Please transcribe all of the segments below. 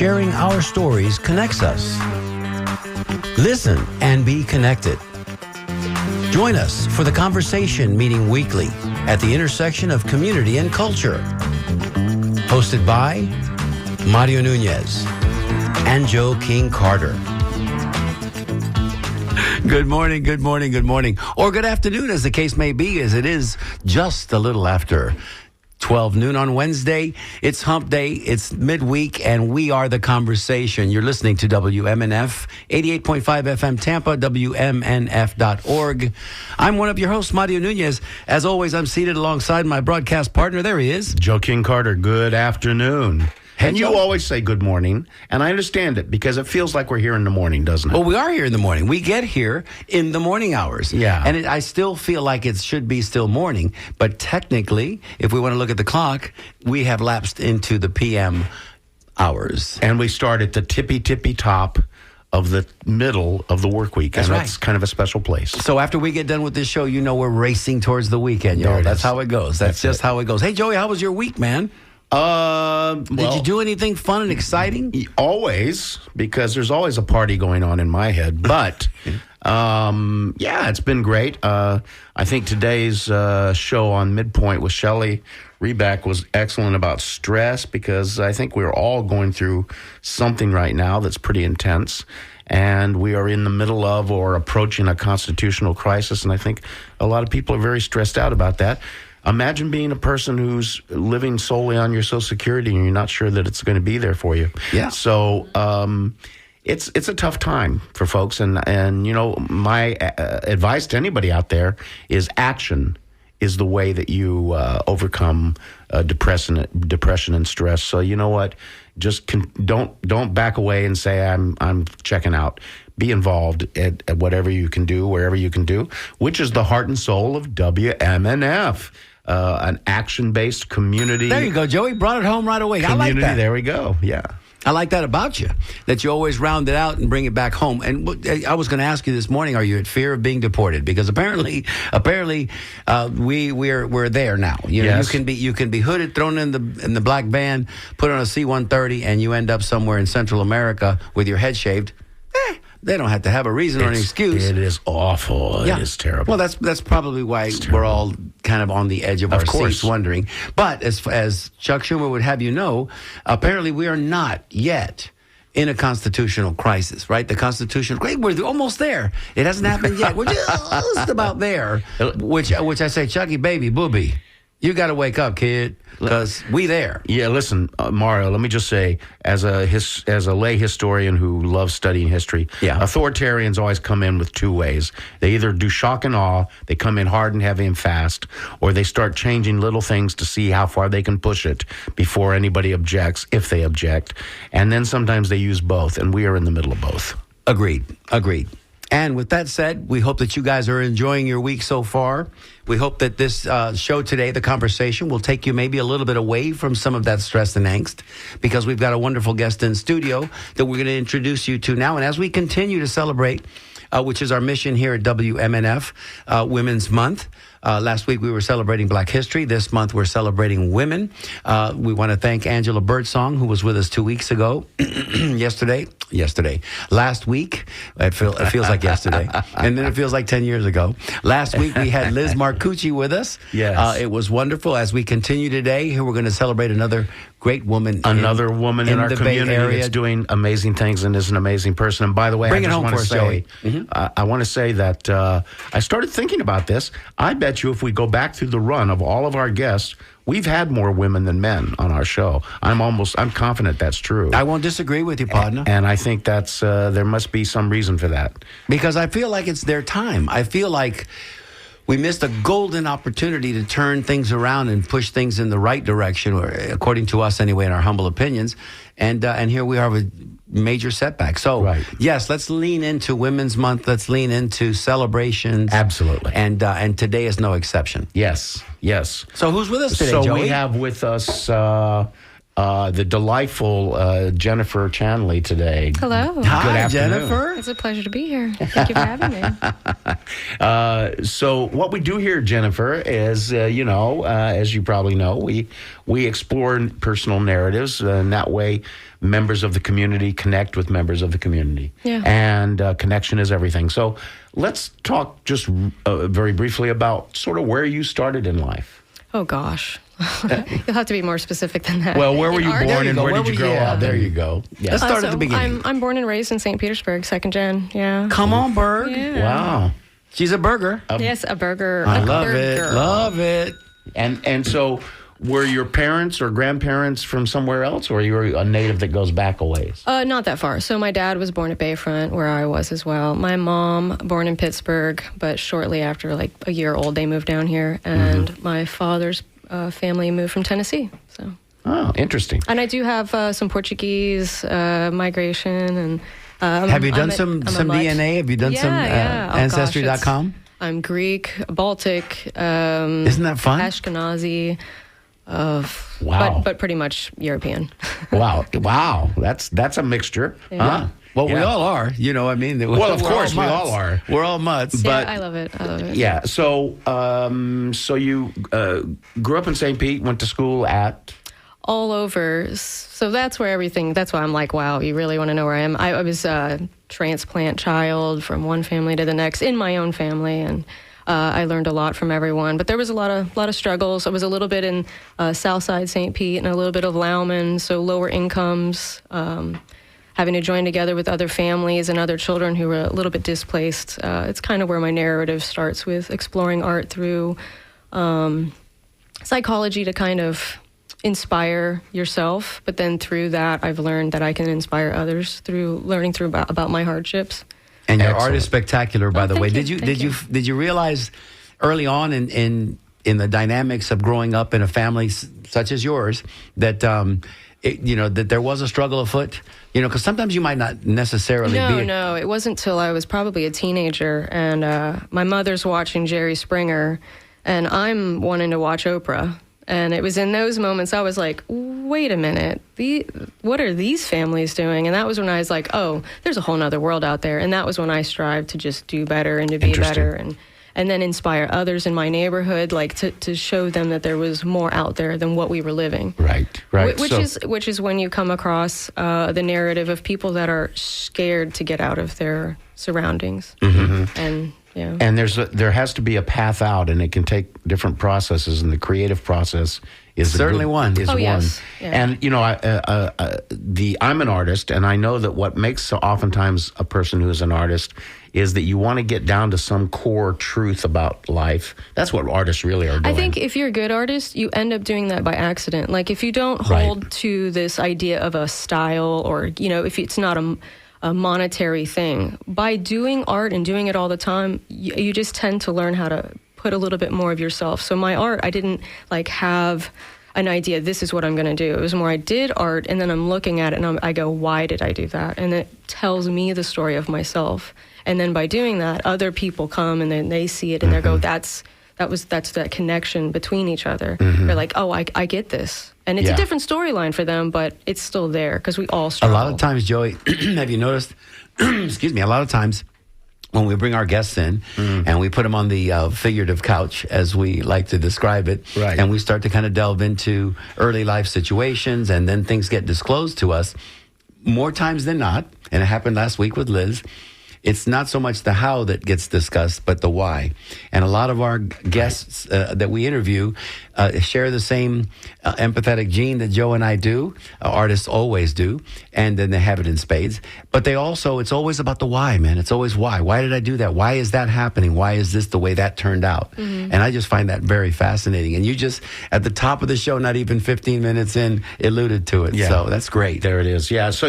sharing our stories connects us. Listen and be connected. Join us for the Conversation meeting weekly at the intersection of community and culture. Hosted by Mario Nunez and Joe King Carter. Good morning, good morning, good morning. Or good afternoon, as the case may be, as it is just a little after 12 noon on Wednesday. It's hump day, it's midweek, and we are The Conversation. You're listening to WMNF, 88.5 FM Tampa, WMNF.org. I'm one of your hosts, Mario Nunez. As always, I'm seated alongside my broadcast partner. There he is. Joe King Carter, good afternoon. And you Joe. always say good morning, and I understand it because it feels like we're here in the morning, doesn't it? Well, we are here in the morning. We get here in the morning hours. Yeah. And I still feel like it should be still morning, but technically, if we want to look at the clock, we have lapsed into the PM hours. And we start at the tippy top of the middle of the work week. That's and right. That's kind of a special place. So after we get done with this show, we're racing towards the weekend, y'all. There it That's is. how it goes. That's just how it goes. Hey, Joey, how was your week, man? Did you do anything fun and exciting? Always, because there's always a party going on in my head. But, yeah, it's been great. I think today's show on Midpoint with Shelley Reback was excellent about stress, because I think we're all going through something right now that's pretty intense. And we are in the middle of or approaching a constitutional crisis. And I think a lot of people are very stressed out about that. Imagine being a person who's living solely on your Social Security and you're not sure that it's going to be there for you. Yeah. So it's a tough time for folks. And you know, my advice to anybody out there is action is the way that you overcome depression and stress. So you know what? Just don't back away and say I'm checking out. Be involved at whatever you can do, wherever you can do, which is the heart and soul of WMNF. An action-based community. There you go, Joey. Brought it home right away. Community, I like that. There we go. Yeah. I like that about you, that you always round it out and bring it back home. And I was going to ask you this morning, are you at fear of being deported? Because apparently, we're there now. You know, Yes. you can be hooded, thrown in the black van, put on a C-130, and you end up somewhere in Central America with your head shaved. They don't have to have a reason or an excuse. It is awful. Yeah. It is terrible. Well, that's probably why we're all kind of on the edge of our course. seats wondering. But as Chuck Schumer would have you know, apparently we are not yet in a constitutional crisis, right? The Constitution, we're almost there. It hasn't happened yet. We're just about there, which I say, Chucky, baby, booby, you got to wake up, kid, because we there. Yeah, listen, Mario, let me just say, as a lay historian who loves studying history, authoritarians always come in with two ways. They either do shock and awe, they come in hard and heavy and fast, or they start changing little things to see how far they can push it before anybody objects, if they object. And then sometimes they use both, and we are in the middle of both. Agreed. And with that said, we hope that you guys are enjoying your week so far. We hope that this show today, The Conversation, will take you maybe a little bit away from some of that stress and angst, because we've got a wonderful guest in studio that we're going to introduce you to now. And as we continue to celebrate, which is our mission here at WMNF, Women's Month. Last week we were celebrating Black History. This month we're celebrating women. We want to thank Angela Birdsong, who was with us 2 weeks ago. Last week, it feels like yesterday. And then it feels like 10 years ago. Last week we had Liz Marcucci with us. Yes. It was wonderful. As we continue today, here we're going to celebrate another great woman. Another woman in our the Bay community Area. that's doing amazing things and is an amazing person. And by the way, Bring it I just home want for to us, say, Joey. I want to say that I started thinking about this. I bet you if we go back through the run of all of our guests, we've had more women than men on our show. I'm confident that's true. I won't disagree with you, partner. And I think that's there must be some reason for that. Because I feel like it's their time. I feel like we missed a golden opportunity to turn things around and push things in the right direction, or according to us anyway, in our humble opinions. And here we are with major setback. So, Right. yes, let's lean into Women's Month. Let's lean into celebrations. Absolutely. And today is no exception. Yes. So who's with us today, So Joey? we have with us the delightful Jennifer Chanley today. Hello. Hi, Good afternoon. Jennifer. It's a pleasure to be here. Thank you for having me. So what we do here, Jennifer, is, as you probably know, we explore personal narratives, and that way members of the community connect with members of the community. Yeah. And connection is everything. So let's talk just very briefly about sort of where you started in life. Oh, gosh. You'll have to be more specific than that. Well, where were In you art? born and where Where did you were grow you? up? There you go. Yeah. Let's start at the beginning. I'm born and raised in St. Petersburg, second gen. Yeah. Come on, Berg. Yeah. Wow. She's a burger. Yes, a burger. I a love burger. it. Love it. And so were your parents or grandparents from somewhere else, or you were a native that goes back a ways? Not that far. So my dad was born at Bayfront, where I was as well. My mom, born in Pittsburgh, but shortly after, like a year old, they moved down here. And my father's family moved from Tennessee. So. Oh, interesting. And I do have some Portuguese migration, and Have you done I'm some mutt. DNA? Have you done some yeah. Oh, gosh, Ancestry.com? I'm Greek, Baltic, Isn't that fun? Ashkenazi, Wow. but pretty much European. Wow. That's a mixture. Yeah. Huh? Well, we Yeah. all are. You know, I mean, Well, of we're course, we mutts. all are. We're all mutts. But- Yeah, I love it. Yeah. So, so you grew up in St. Pete, went to school at. All over. So that's where everything, that's why I'm like, wow, you really want to know where I am? I was a transplant child from one family to the next in my own family, and I learned a lot from everyone. But there was a lot of struggles. I was a little bit in Southside St. Pete and a little bit of Lauman, so lower incomes, having to join together with other families and other children who were a little bit displaced. It's kind of where my narrative starts, with exploring art through psychology to kind of inspire yourself, but then through that I've learned that I can inspire others through learning about my hardships. And your Excellent. art is spectacular, by the thank way. you, Did you realize early on in the dynamics of growing up in a family such as yours that that there was a struggle afoot? Because sometimes you might not necessarily be. No, it wasn't till I was probably a teenager, and my mother's watching Jerry Springer, and I'm wanting to watch Oprah. And it was in those moments I was like, wait a minute, what are these families doing? And that was when I was like, oh, there's a whole nother world out there. And that was when I strived to just do better and to be Interesting. better, and then inspire others in my neighborhood, like to show them that there was more out there than what we were living. Right. Which is when you come across the narrative of people that are scared to get out of their surroundings. And yeah. And there has to be a path out, and it can take different processes, and the creative process is Certainly one. Is Oh, one. yes. Yeah. And I'm an artist, and I know that what makes oftentimes a person who is an artist is that you want to get down to some core truth about life. That's what artists really are doing. I think if you're a good artist, you end up doing that by accident. Like if you don't Right. hold to this idea of a style, or if it's not a monetary thing, by doing art and doing it all the time, you just tend to learn how to put a little bit more of yourself. So my art, I didn't have an idea, this is what I'm going to do. It was more, I did art, and then I'm looking at it and I go, why did I do that? And it tells me the story of myself. And then by doing that, other people come and then they see it and they go, that's that connection between each other. They're like, oh, I get this. And it's Yeah. a different storyline for them, but it's still there because we all A struggle. lot of times, Joey, have you noticed? Excuse me. A lot of times, when we bring our guests in and we put them on the figurative couch, as we like to describe it, Right. and we start to kind of delve into early life situations, and then things get disclosed to us, more times than not, and it happened last week with Liz, it's not so much the how that gets discussed, but the why. And a lot of our guests that we interview share the same empathetic gene that Joe and I do. Artists always do. And then they have it in spades. But it's always about the why, man. It's always why. Why did I do that? Why is that happening? Why is this the way that turned out? And I just find that very fascinating. And you just, at the top of the show, not even 15 minutes in, alluded to it. Yeah. So that's great. There it is. Yeah. So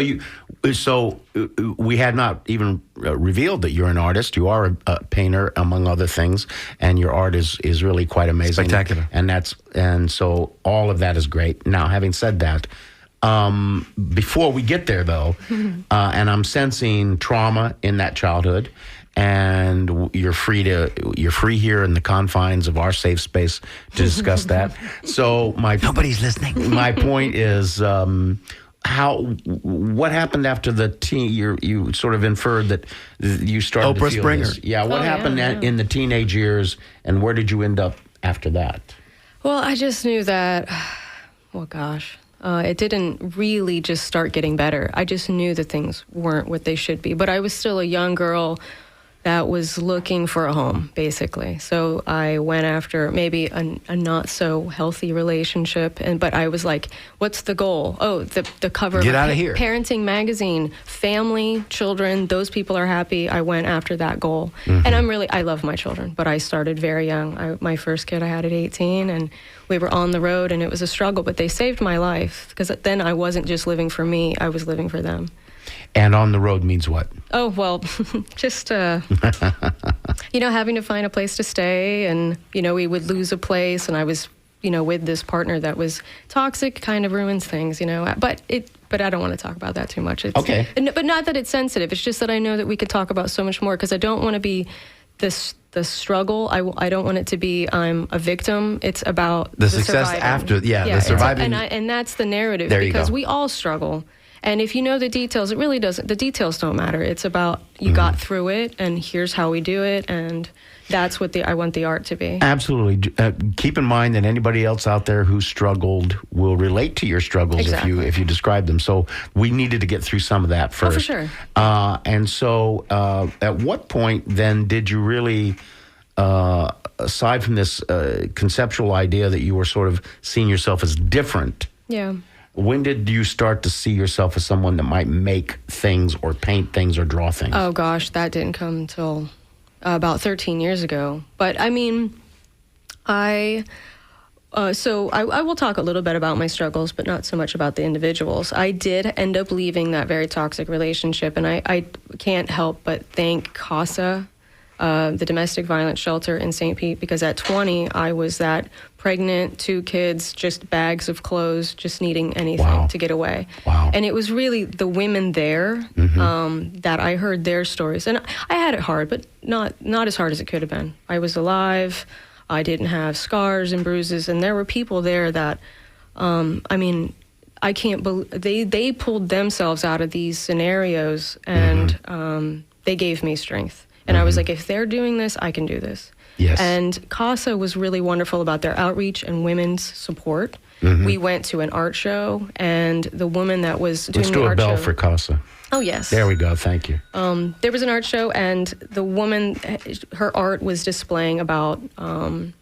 we had not even revealed that you're an artist. You are a painter, among other things, and your art is really quite amazing, Spectacular. And so all of that is great. Now, having said that, before we get there though, and I'm sensing trauma in that childhood, and you're free here in the confines of our safe space to discuss that. So Nobody's listening. My point is, what happened after the teen? You sort of inferred that you started Oprah to feel Springer. this. Yeah, what happened in the teenage years, and where did you end up after that? Well, I just knew that, well, gosh, it didn't really just start getting better. I just knew that things weren't what they should be. But I was still a young girl that was looking for a home, basically. So I went after maybe a not so healthy relationship, but I was like, what's the goal? Oh, the cover Get of out of here. Parenting magazine, family, children, those people are happy. I went after that goal. And I love my children, but I started very young. My first kid I had at 18, and we were on the road, and it was a struggle, but they saved my life, because then I wasn't just living for me, I was living for them. And on the road means what? Oh, well, just, having to find a place to stay. And, we would lose a place. And I was, with this partner that was toxic, kind of ruins things, But I don't want to talk about that too much. Okay. But not that it's sensitive. It's just that I know that we could talk about so much more, because I don't want to be the struggle. I don't want it to be I'm a victim. It's about the success surviving. after, the surviving. And that's the narrative, There you because go. we all struggle. And if you know the details, it really doesn't. The details don't matter. It's about you got through it, and here's how we do it, and that's what I want the art to be. Absolutely. Keep in mind that anybody else out there who struggled will relate to your struggles if you describe them. So we needed to get through some of that first. Oh, for sure. And so, at what point then did you really? Aside from this conceptual idea that you were sort of seeing yourself as different, Yeah. when did you start to see yourself as someone that might make things or paint things or draw things? Oh, gosh, that didn't come until about 13 years ago. But, I mean, I will talk a little bit about my struggles, but not so much about the individuals. I did end up leaving that very toxic relationship, and I can't help but thank CASA, the domestic violence shelter in St. Pete, because at 20, I was that pregnant, 2 kids, just bags of clothes, just needing anything to get away. Wow. And it was really the women there that I heard their stories. And I had it hard, but not as hard as it could have been. I was alive. I didn't have scars and bruises. And there were people there that, I can't believe, they pulled themselves out of these scenarios, and they gave me strength. And I was like, if they're doing this, I can do this. Yes. And CASA was really wonderful about their outreach and women's support. We went to an art show, and the woman that was doing the art show... Let's do a bell for CASA. Oh, yes. There we go. Thank you. There was an art show, and the woman, her art was displaying about a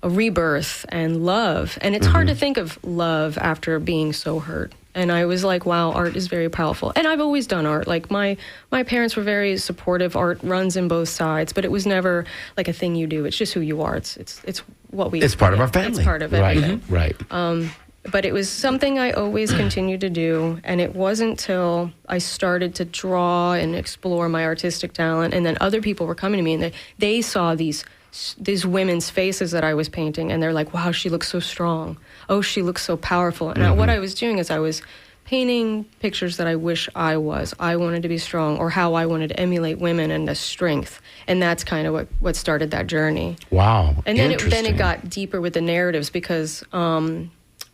rebirth and love. And it's hard to think of love after being so hurt. And I was like, wow, art is very powerful. And I've always done art. Like, my parents were very supportive. Art runs in both sides, but it was never like a thing you do. It's just who you are. It's what we... It's part of our family. It's part of everything. Right. But it was something I always continued to do, and it wasn't till I started to draw and explore my artistic talent, and then other people were coming to me, and they saw these women's faces that I was painting, and they're like, wow, she looks so strong. Oh, she looks so powerful. And what I was doing is I was painting pictures that I wish I was. I wanted to be strong, or how I wanted to emulate women and the strength. And that's kind of what started that journey. Wow. And then it got deeper with the narratives, because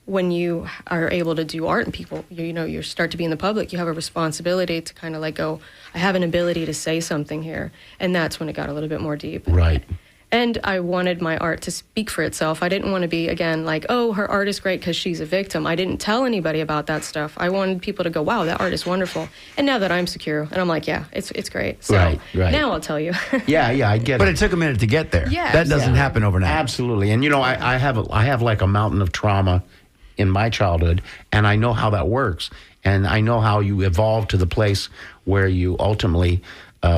when you are able to do art and people, you start to be in the public, you have a responsibility to kind of like go, I have an ability to say something here. And that's when it got a little bit more deep. Right. And I wanted my art to speak for itself. I didn't want to be, again, like, oh, her art is great because she's a victim. I didn't tell anybody about that stuff. I wanted people to go, wow, that art is wonderful. And now that I'm secure, and I'm like, yeah, it's great. So right. now I'll tell you. Yeah, I get it. But it took a minute to get there. Yes. That doesn't happen overnight. Absolutely. And, I have like a mountain of trauma in my childhood, and I know how that works. And I know how you evolve to the place where you ultimately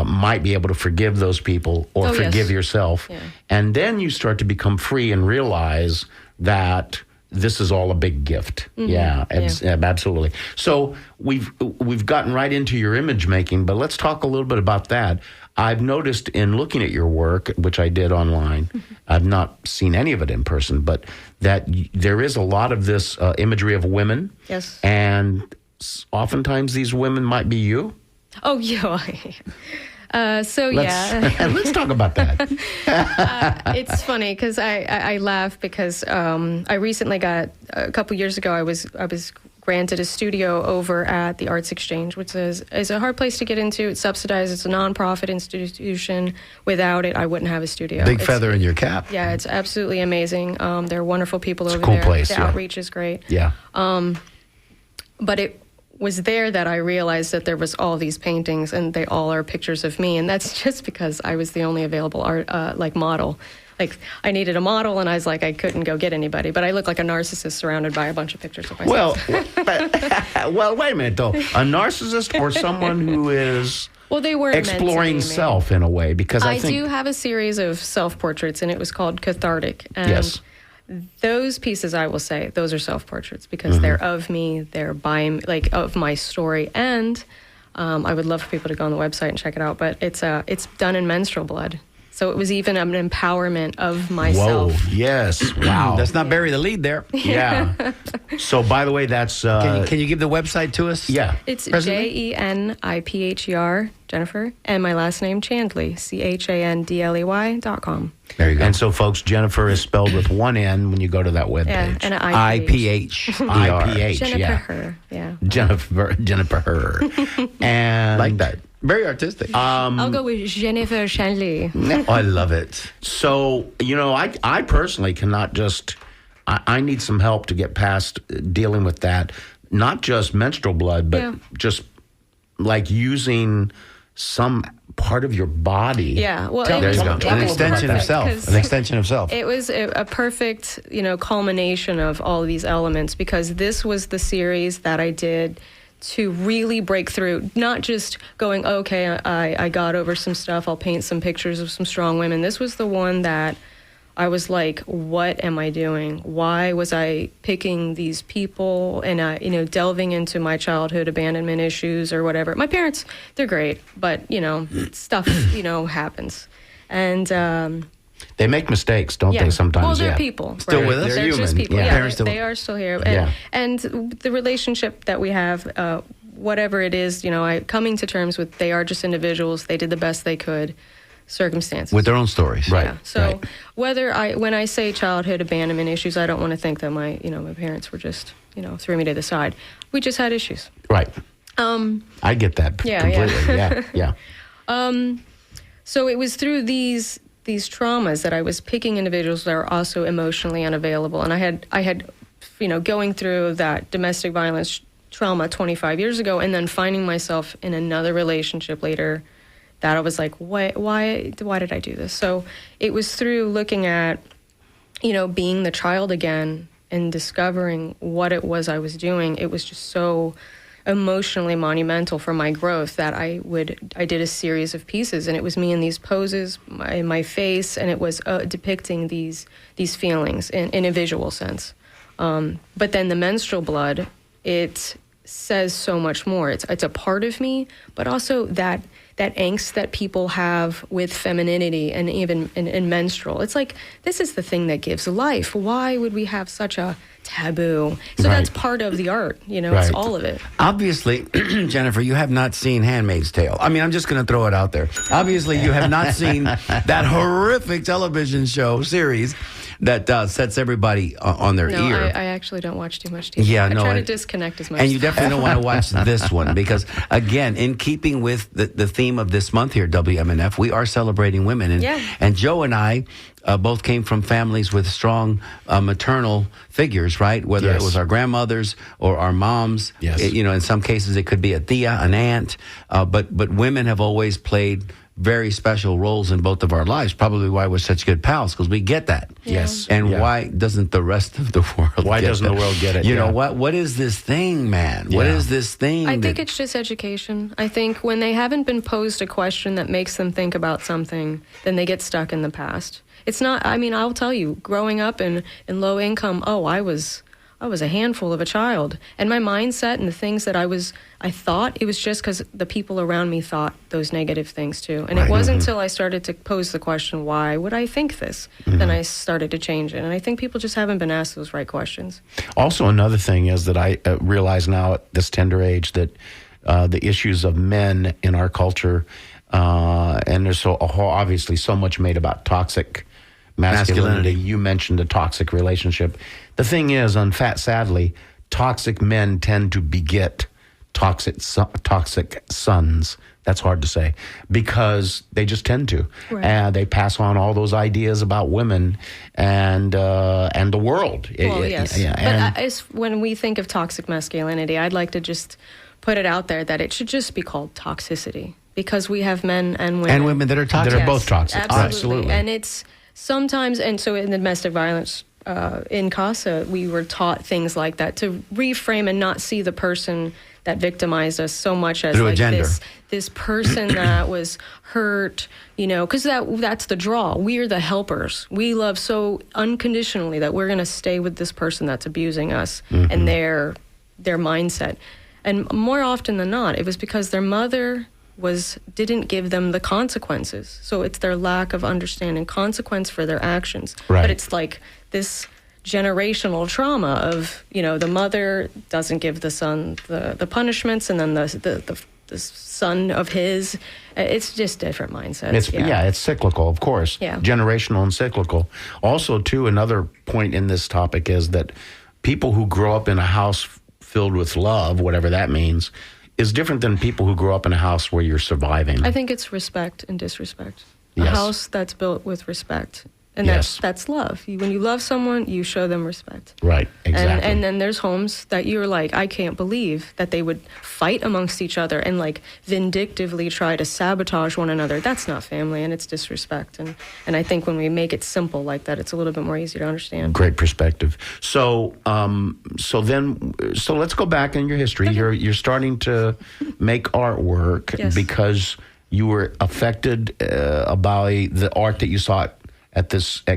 might be able to forgive those people or forgive yourself. Yeah. And then you start to become free and realize that this is all a big gift. Yeah, absolutely. So we've gotten right into your image making, but let's talk a little bit about that. I've noticed in looking at your work, which I did online, I've not seen any of it in person, but that there is a lot of this imagery of women. Yes. And oftentimes these women might be you. Oh, yeah. Let's talk about that. It's funny because I laugh because I recently got a couple years ago I was granted a studio over at the Arts Exchange, which is a hard place to get into. It's subsidized. It's a nonprofit institution. Without it, I wouldn't have a studio. Big feather in your cap. Yeah, it's absolutely amazing. They're wonderful people over cool there. Place, the outreach is great. Yeah. But it was there that I realized that there was all these paintings, and they all are pictures of me, and that's just because I was the only available art model. Like, I needed a model, and I was like, I couldn't go get anybody, but I look like a narcissist surrounded by a bunch of pictures of myself. Well, wait a minute though. A narcissist or someone who is they weren't exploring meant to be, self in a way, because I think do have a series of self-portraits, and it was called Cathartic. And yes. Those pieces, I will say, those are self-portraits because they're of me, they're by me, like of my story, and I would love for people to go on the website and check it out. But it's done in menstrual blood, so it was even an empowerment of myself. Whoa! Yes! Wow! Let's not bury the lead there. Yeah. So, by the way, that's Can you give the website to us? yeah. It's Presently? JENIPHER, Jennifer, and my last name, Chandley, CHANDLEY.com. There you go. And so, folks, Jennifer is spelled with one N when you go to that webpage. Yeah, and an IPH. IPH. Jennifer, yeah. Jennifer. And Like that. Very artistic. I'll go with Jennifer Chandley. Oh, I love it. So, I personally cannot just, I need some help to get past dealing with that. Not just menstrual blood, but just like using some part of your body. Yeah, well, There you go. it An was extension of perfect self. 'cause An extension of self. It was a perfect, culmination of all of these elements because this was the series that I did to really break through, not just going, okay, I got over some stuff, I'll paint some pictures of some strong women. This was the one that I was like, what am I doing? Why was I picking these people and, delving into my childhood abandonment issues or whatever? My parents, they're great, but, stuff, happens. And They make mistakes, don't they, sometimes? well, they're people. Still with us? They're They're just human. people. Yeah. Yeah, Parents they are still here. And the relationship that we have, whatever it is, coming to terms with, they are just individuals. They did the best they could. Circumstances. With their own stories. Right. Yeah. So when I say childhood abandonment issues, I don't want to think that my parents were just, threw me to the side. We just had issues. Right. I get that completely. Yeah. So it was through these traumas that I was picking individuals that are also emotionally unavailable. And I had going through that domestic violence trauma 25 years ago and then finding myself in another relationship later that I was like, why did I do this? So it was through looking at, being the child again and discovering what it was I was doing. It was just so emotionally monumental for my growth that I did a series of pieces, and it was me in these poses, in my face, and it was depicting these feelings in a visual sense. But then the menstrual blood, it says so much more. It's a part of me, but also that angst that people have with femininity and even in menstrual. It's like, this is the thing that gives life. Why would we have such a taboo? So that's part of the art, it's all of it. Obviously, Jennifer, you have not seen Handmaid's Tale. I mean, I'm just going to throw it out there. Obviously, you have not seen that horrific television show series that sets everybody on their ear. I actually don't watch too much TV. Yeah, I no, try to disconnect as much. And you definitely don't want to watch this one because, again, in keeping with the theme of this month here, WMNF, we are celebrating women. And Joe and I both came from families with strong maternal figures, right? Whether it was our grandmothers or our moms. Yes. In some cases it could be a tia, an aunt. But women have always played very special roles in both of our lives. Probably why we're such good pals, because we get that. Yes. And why doesn't the rest of the world Why get doesn't that? the world get it? You know what? What is this thing, man? What is this thing? I think it's just education. I think when they haven't been posed a question that makes them think about something, then they get stuck in the past. It's not, I'll tell you, growing up in low income, I was a handful of a child. And my mindset and the things that I thought, it was just because the people around me thought those negative things too. And it wasn't until I started to pose the question, why would I think this? Then I started to change it. And I think people just haven't been asked those right questions. Also, another thing is that I realize now at this tender age that the issues of men in our culture And there's obviously so much made about toxic masculinity. You mentioned a toxic relationship. The thing is, sadly, toxic men tend to beget toxic sons. That's hard to say because they just tend to, and they pass on all those ideas about women and the world. Well, yes, but when we think of toxic masculinity, I'd like to just put it out there that it should just be called toxicity because we have men and women that are toxic. That are both toxic. Absolutely. And it's sometimes, and so in the domestic violence in CASA, we were taught things like that to reframe and not see the person that victimized us so much as like this person that was hurt, because that's the draw. We're the helpers. We love so unconditionally that we're going to stay with this person that's abusing us and their mindset. And more often than not, it was because their mother didn't give them the consequences. So it's their lack of understanding consequence for their actions. Right. But it's like this generational trauma of, the mother doesn't give the son the punishments, and then the son of his, it's just different mindsets. It's cyclical, of course. Yeah. Generational and cyclical. Also, too, another point in this topic is that people who grow up in a house filled with love, whatever that means, is different than people who grow up in a house where you're surviving. I think it's respect and disrespect. A Yes. house that's built with respect. And Yes. that's love. When you love someone, you show them respect. Right, exactly. And then there's homes that you're like, I can't believe that they would fight amongst each other and like vindictively try to sabotage one another. That's not family, and it's disrespect. And I think when we make it simple like that, it's a little bit more easy to understand. Great perspective. So let's go back in your history. Okay. You're starting to make artwork Yes. because you were affected by the art that you saw at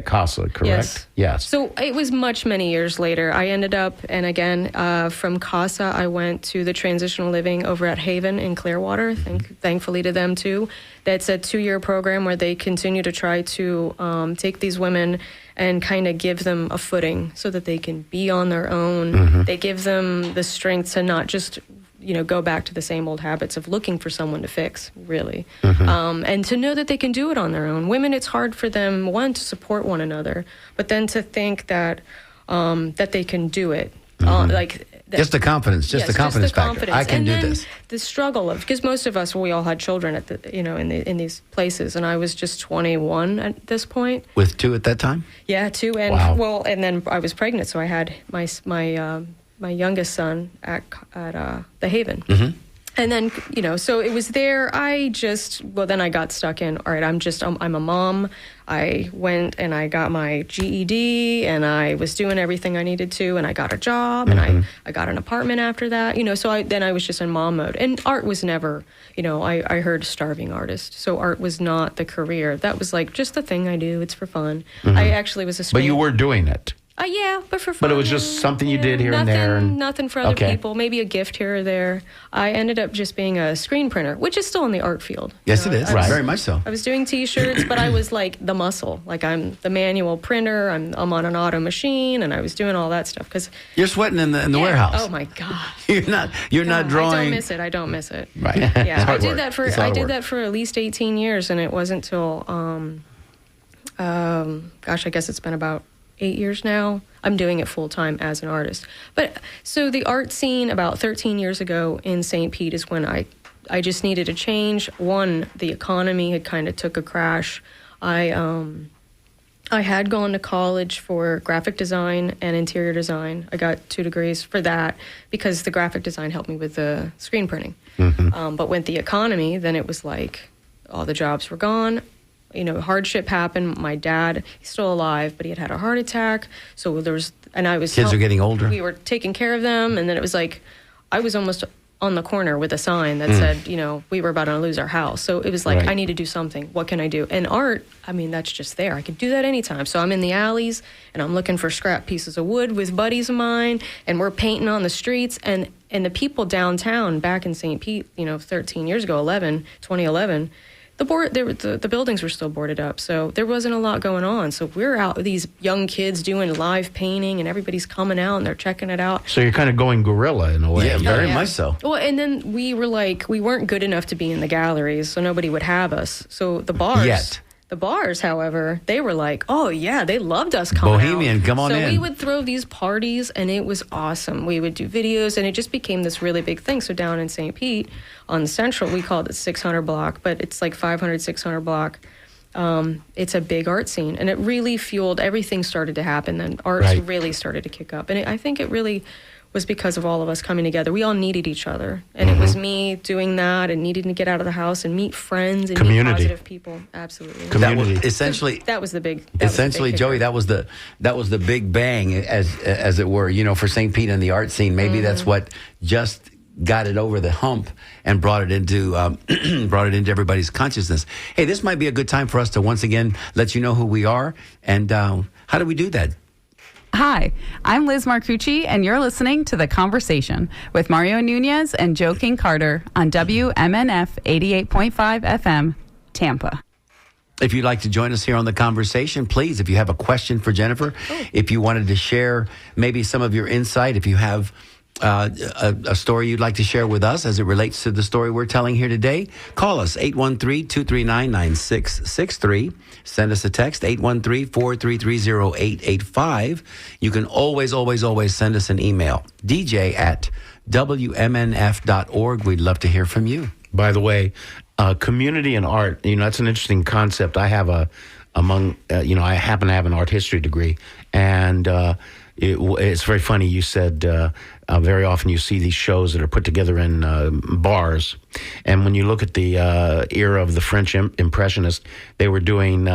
CASA, correct? Yes. So it was many years later. I ended up, and again, from CASA, I went to the transitional living over at Haven in Clearwater, thankfully to them too. That's a 2-year program where they continue to try to take these women and kind of give them a footing so that they can be on their own. They give them the strength to not just go back to the same old habits of looking for someone to fix, really. And to know that they can do it on their own. Women, it's hard for them, one, to support one another, but then to think that that they can do it. Just the confidence, the confidence factor. I can and do then this. The struggle of, because most of us, we all had children at in these places, and I was just 21 at this point. With 2 at that time? Yeah, 2, and Wow. and then I was pregnant, so I had my youngest son at the Haven. And then, so it was there. Then I got stuck in, all right, I'm a mom. I went and I got my GED and I was doing everything I needed to, and I got a job and I got an apartment after that, so I was just in mom mode. And art was never, I heard starving artist. So art was not the career. That was like just the thing I do. It's for fun. I actually was a But you were doing it. Yeah, but for fun. But it was just something you did here and there. Nothing for other people. Maybe a gift here or there. I ended up just being a screen printer, which is still in the art field. Yes, it is. Very much so. I was doing T-shirts, but I was like the muscle. Like I'm the manual printer. I'm on an auto machine, and I was doing all that stuff because you're sweating in the warehouse. Oh my God. You're not drawing. I don't miss it. Right. Yeah, I did that for at least 18 years, and it wasn't till I guess it's been about 8 years now. I'm doing it full time as an artist. But so the art scene about 13 years ago in St. Pete is when I just needed a change. One, the economy had kind of took a crash. I had gone to college for graphic design and interior design. I got 2 degrees for that because the graphic design helped me with the screen printing. But with the economy, then it was like all the jobs were gone. Hardship happened. My dad, he's still alive, but he had a heart attack. So Kids are getting older. We were taking care of them. And then it was like, I was almost on the corner with a sign that said, we were about to lose our house. So it was like, I need to do something. What can I do? And art, that's just there. I could do that anytime. So I'm in the alleys and I'm looking for scrap pieces of wood with buddies of mine. And we're painting on the streets. And the people downtown back in St. Pete, 13 years ago, 2011, the buildings were still boarded up, so there wasn't a lot going on. So we're out with these young kids doing live painting, and everybody's coming out and they're checking it out. So you're kind of going guerrilla in a way. Yeah, very much so. Well, and then we were like, we weren't good enough to be in the galleries, so nobody would have us. So the bars, however, they were like, oh yeah, they loved us coming Bohemian, out. come on in. So we would throw these parties, and it was awesome. We would do videos, and it just became this really big thing. So down in St. Pete on Central, we called it 600 block, but it's like 500, 600 block. It's a big art scene, and it really fueled, everything started to happen. Then arts really started to kick up. And I think it really was because of all of us coming together. We all needed each other. And it was me doing that and needing to get out of the house and meet friends and meet positive people. Absolutely. Community. That was the big... Essentially, Joey, that was the big bang, as it were, for St. Pete and the art scene. Maybe that's what just got it over the hump and brought it into everybody's consciousness. Hey, this might be a good time for us to once again let you know who we are. And how do we do that? Hi, I'm Liz Marcucci, and you're listening to The Conversation with Mario Nunez and Joe King Carter on WMNF 88.5 FM, Tampa. If you'd like to join us here on The Conversation, please, if you have a question for Jennifer, if you wanted to share maybe some of your insight, if you have a story you'd like to share with us as it relates to the story we're telling here today, call us 813-239-9663. Send us a text 813-433-0885. You can always send us an email, dj@wmnf.org. We'd love to hear from you. By the way, community and art, that's an interesting concept. I have I happen to have an art history degree, and it's very funny. You said very often you see these shows that are put together in bars, and when you look at the era of the French Impressionists, they were doing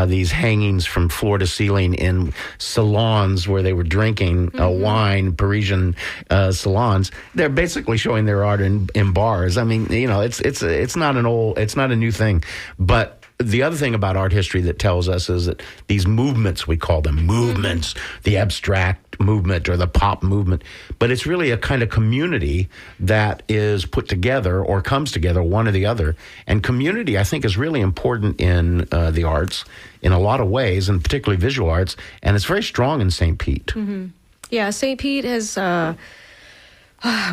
these hangings from floor to ceiling in salons where they were drinking wine, Parisian salons. They're basically showing their art in bars. I mean, it's not a new thing, but the other thing about art history that tells us is that these movements, we call them movements, the abstract movement or the pop movement, but it's really a kind of community that is put together or comes together, one or the other. And community, I think, is really important in the arts in a lot of ways, and particularly visual arts, and it's very strong in St. Pete. Mm-hmm. Yeah, St. Pete has...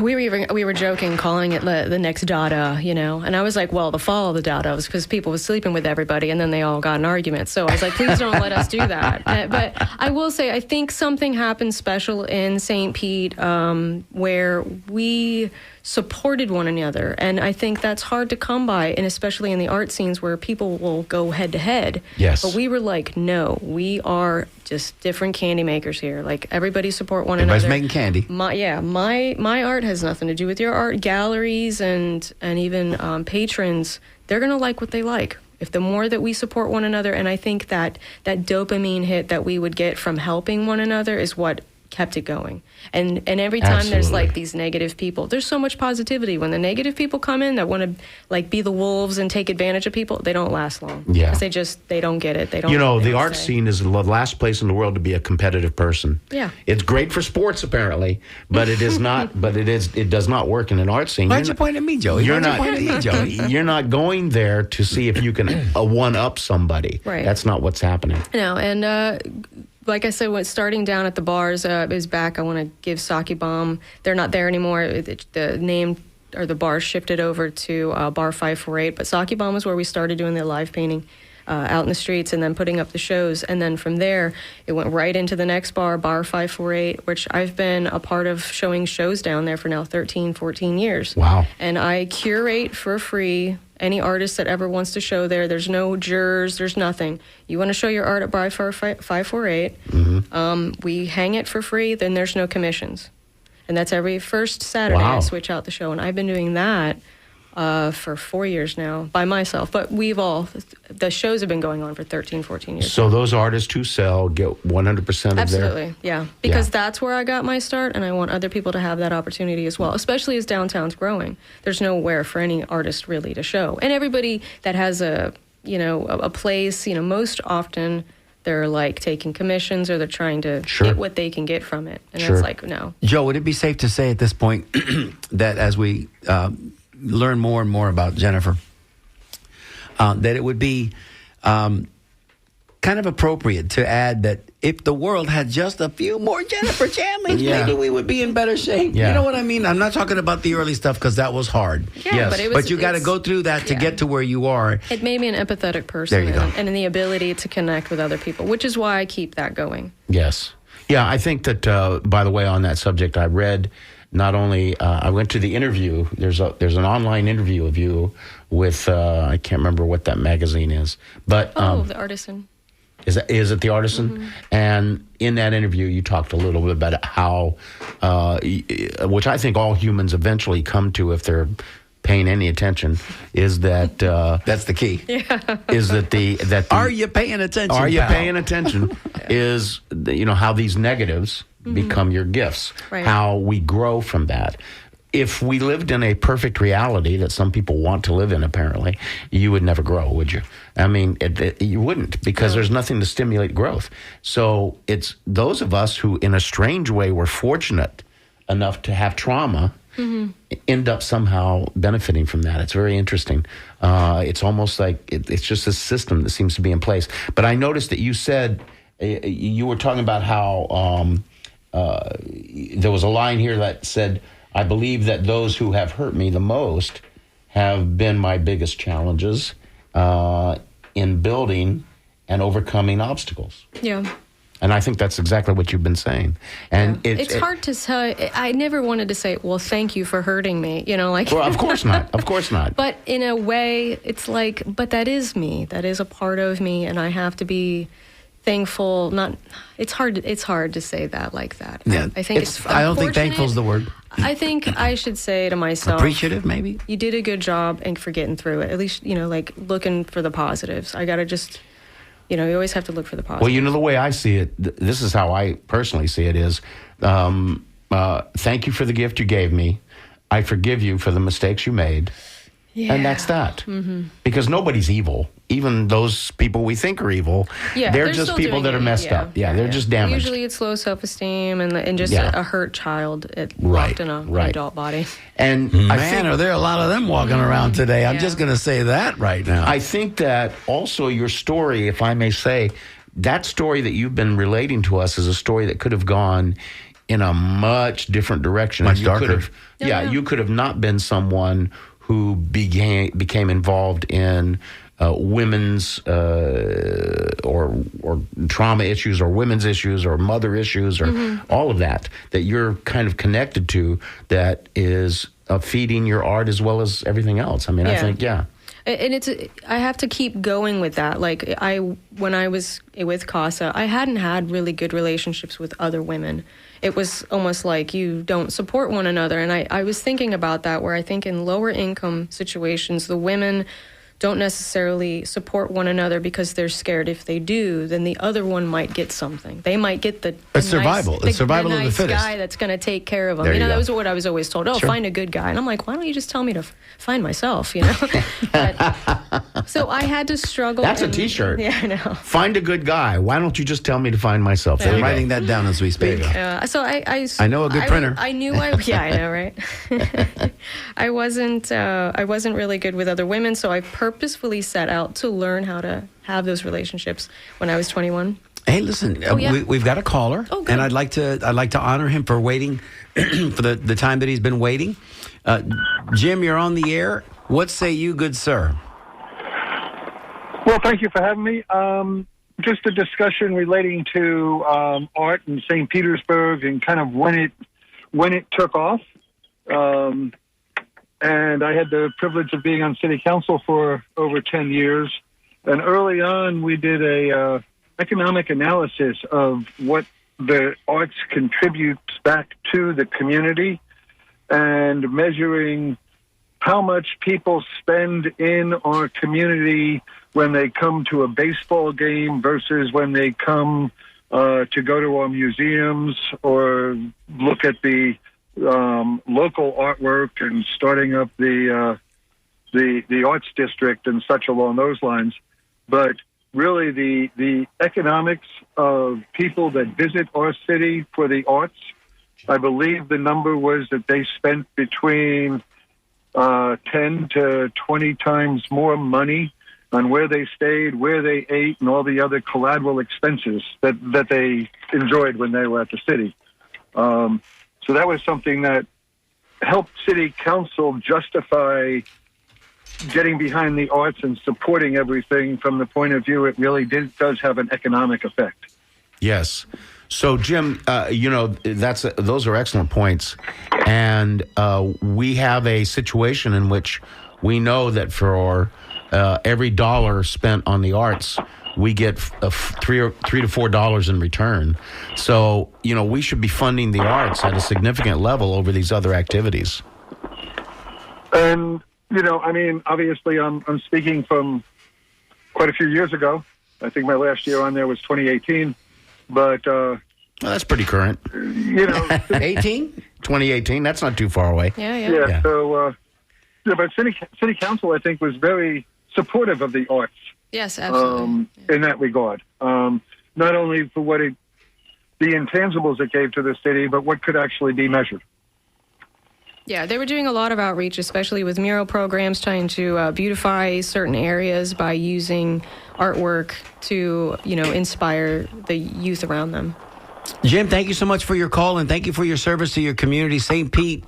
we were joking, calling it the next Dada, and I was like, well, the fall of the Dada was because people were sleeping with everybody, and then they all got in arguments. So I was like, please don't let us do that. But I will say, I think something happened special in St. Pete where we supported one another, and I think that's hard to come by, and especially in the art scenes where people will go head to head. Yes. But we were like, no, we are just different candy makers here. Like, everybody support one another. Everybody's making candy. My art has nothing to do with your art. Galleries and even patrons, they're going to like what they like. If the more that we support one another, and I think that dopamine hit that we would get from helping one another is what kept it going. And every time there's like these negative people, there's so much positivity. When the negative people come in that want to like be the wolves and take advantage of people, they don't last long. Yeah. Because they don't get it. They don't. The art scene is the last place in the world to be a competitive person. Yeah. It's great for sports apparently, but it is not. It does not work in an art scene. Why'd you point at me, Joey? You're not going there to see if you can one up somebody. Right. That's not what's happening. No, and like I said, when starting down at the bars, it was back. I want to give Sake Bomb. They're not there anymore. The name or the bar shifted over to Bar 548. But Sake Bomb was where we started doing the live painting out in the streets and then putting up the shows. And then from there, it went right into the next bar, Bar 548, which I've been a part of showing shows down there for now 13, 14 years. Wow. And I curate for free any artist that ever wants to show there. There's no jurors. There's nothing. You want to show your art at Bar 548, we hang it for free, then there's no commissions. And that's every first Saturday. Wow. I switch out the show. And I've been doing that for 4 years now by myself. But the shows have been going on for 13, 14 years. So those artists who sell get 100% of Absolutely, yeah. Because that's where I got my start, and I want other people to have that opportunity as well, especially as downtown's growing. There's nowhere for any artist really to show. And everybody that has a place, most often they're like taking commissions or they're trying to get what they can get from it. And it's like, no. Joe, would it be safe to say at this point that as we learn more and more about Jennifer, that it would be kind of appropriate to add that if the world had just a few more Jennifer Chamlings, maybe we would be in better shape. Yeah. You know what I mean? I'm not talking about the early stuff because that was hard. Yeah, Yes. but it was. But you got to go through that to get to where you are. It made me an empathetic person, There you go. and the ability to connect with other people, which is why I keep that going. Yes. Yeah, I think that, by the way, on that subject, I read not only, I went to the interview, there's an online interview of you with, I can't remember what that magazine is, but... The Artisan. Is it The Artisan? Mm-hmm. And in that interview, you talked a little bit about how, which I think all humans eventually come to if they're paying any attention, is that That's the key. is that the Are you paying attention? are you pal? paying attention? Is how these negatives become your gifts, Right. how we grow from that. If we lived in a perfect reality that some people want to live in, apparently, you would never grow, would you? I mean, you wouldn't, because there's nothing to stimulate growth. So it's those of us who, in a strange way, were fortunate enough to have trauma end up somehow benefiting from that. It's very interesting. It's almost like it's just a system that seems to be in place. But I noticed that you said, you were talking about how there was a line here that said, I believe that those who have hurt me the most have been my biggest challenges in building and overcoming obstacles. Yeah. And I think that's exactly what you've been saying. And It's hard to say. I never wanted to say, well, thank you for hurting me. Well, of course not. Of course not. But in a way, it's like, but that is me. That is a part of me, and I have to be thankful. It's hard to say that like that. Yeah. I think it's I don't think thankful is the word. I think I should say to myself, Appreciative, maybe? you did a good job and for getting through it. At least, like looking for the positives. I got to just, you always have to look for the positives. Well, the way I see it, this is how I personally see it is, thank you for the gift you gave me. I forgive you for the mistakes you made. Yeah. And that's that. Because nobody's evil. Even those people we think are evil, they're just still people doing that are it. messed up. Yeah, they're just damaged. Usually it's low self-esteem and just Yeah. a hurt child Right, locked in an right. adult body. And I Man, think are there a lot of them walking around today? I'm Yeah. just going to say that right now. I think that also your story, if I may say, that story that you've been relating to us is a story that could have gone in a much different direction. Much You darker. could have, you could have not been someone who became involved in women's or trauma issues or women's issues or mother issues or all of that you're kind of connected to, that is feeding your art as well as everything else. I mean, I think, And I have to keep going with that. Like when I was with CASA, I hadn't had really good relationships with other women. It was almost like you don't support one another. And I was thinking about that, where I think in lower income situations, the women don't necessarily support one another because they're scared if they do, then the other one might get something. They might get the survival. nice, It's survival of the nice fittest. guy that's going to take care of them. There you That go. was what I was always told. Oh, Sure. find a good guy. And I'm like, why don't you just tell me to find myself, But, so I had to struggle. That's a T-shirt. Yeah, I know. Find a good guy. Why don't you just tell me to find myself? There I'm you go. writing that down as we speak. So I know a good printer. I knew yeah, I know, right? I wasn't really good with other women, so I purposefully set out to learn how to have those relationships when I was 21. Hey, listen, yeah. we've got a caller, Oh, good. and I'd like to honor him for waiting for the time that he's been waiting. Jim, you're on the air. What say you, good sir? Well, thank you for having me. Just a discussion relating to art in St. Petersburg and kind of when it took off. And I had the privilege of being on city council for over 10 years. And early on, we did a economic analysis of what the arts contributes back to the community and measuring how much people spend in our community when they come to a baseball game versus when they come to go to our museums or look at the local artwork and starting up the arts district and such along those lines. But really the economics of people that visit our city for the arts, I believe the number was that they spent between 10 to 20 times more money on where they stayed, where they ate, and all the other collateral expenses that they enjoyed when they were at the city. So that was something that helped City Council justify getting behind the arts and supporting everything from the point of view it really does have an economic effect. Yes. So, Jim, those are excellent points. And we have a situation in which we know that for every dollar spent on the arts, we get $3 to $4 in return. So, we should be funding the arts at a significant level over these other activities. And, obviously I'm speaking from quite a few years ago. I think my last year on there was 2018. But well, that's pretty current. 18? 2018, that's not too far away. Yeah. So, but City Council, I think, was very supportive of the arts. Yes, absolutely. In that regard, not only for the intangibles it gave to the city, but what could actually be measured. Yeah, they were doing a lot of outreach, especially with mural programs, trying to beautify certain areas by using artwork to, inspire the youth around them. Jim, thank you so much for your call, and thank you for your service to your community. St. Pete,